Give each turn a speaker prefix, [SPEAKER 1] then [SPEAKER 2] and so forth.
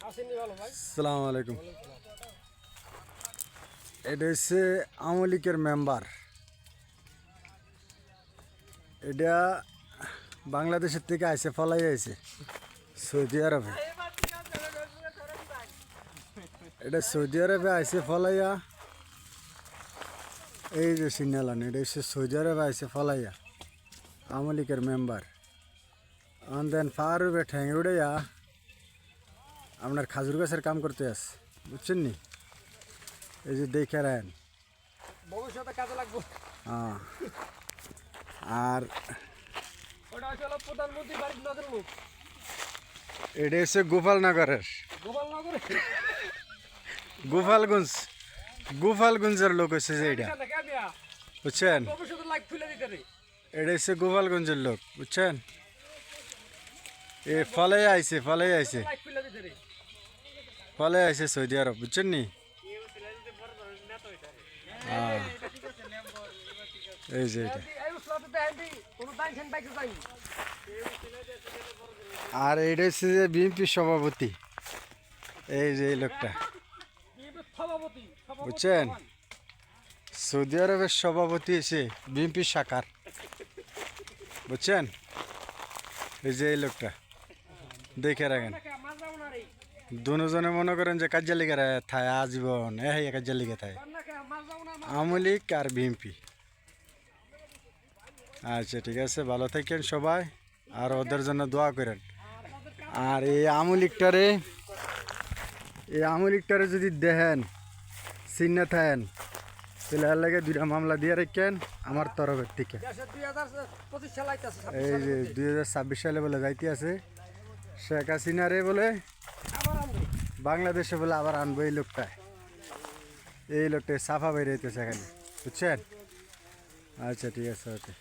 [SPEAKER 1] আসসালামু আলাইকুম। এটা হচ্ছে আওয়ামী লীগের মেম্বার। এটা বাংলাদেশের থেকে আইসে ফলাই আইছে সৌদি আরবে। এটা সৌদি আরবে আইসে ফলাইয়া, এই যে সিগনালান, এটা হচ্ছে সৌদি আরবে আইসে ফলাইয়া আওয়ামী লীগের মেম্বার। দেন ফারুবে ঠেঙে উড়াইয়া আপনার খাজুর গাছের কাম করতে আস, বুঝছেন নি? এই যে দেখে রাখেন,
[SPEAKER 2] ভবিষ্যতে কাজে লাগবে।
[SPEAKER 1] হ্যাঁ। আর
[SPEAKER 2] ওটা হলো প্রধানমন্ত্রী বাড়ির নজর মুখ।
[SPEAKER 1] এটা হচ্ছে গোপালনগরের,
[SPEAKER 2] গোপালনগরে
[SPEAKER 1] গোপালগঞ্জের লোক হচ্ছে যে এটা, বুঝছেন?
[SPEAKER 2] ভবিষ্যতে লাইক খুলে দিতে রে।
[SPEAKER 1] এটা হচ্ছে গোপালগঞ্জের লোক, বুঝছেন? এ ফলে আইছে
[SPEAKER 2] লাইক খুলে দিতে রে।
[SPEAKER 1] সৌদি আরব, বুঝছেন নি? এই যে এটা। আর এটা হচ্ছে যে বিএনপি সভাপতি, এই যে এই লোকটা, বুঝছেন? সৌদি আরবের সভাপতি এসে বিএনপি শাখার, বুঝছেন? এই যে এই লোকটা দেখে রাখেন। দুজনে মনে করেন যে কাজের লিগে থায় আজীবন, কাজের লিগে থায় আওয়ামী লীগ আর বিএনপি। আচ্ছা ঠিক আছে, ভালো থাকেন সবাই, আর ওদের জন্য দোয়া করেন। আর এই আওয়ামী লীগটারে যদি দেখেন চিহ্ন থাকেন, তাহলে এর লাগে 2টা মামলা দিয়ে রাখেন আমার তরফের থেকে। এই যে 2026 সালে বলে যাইতে আছে, শেখ হাসিনারে বলে বাংলাদেশে বলে আবার আনবো এই লোকটায়। এই লোকটায় সাফা বেরিয়েছে এখানে, বুঝছেন? আচ্ছা ঠিক আছে, ওকে।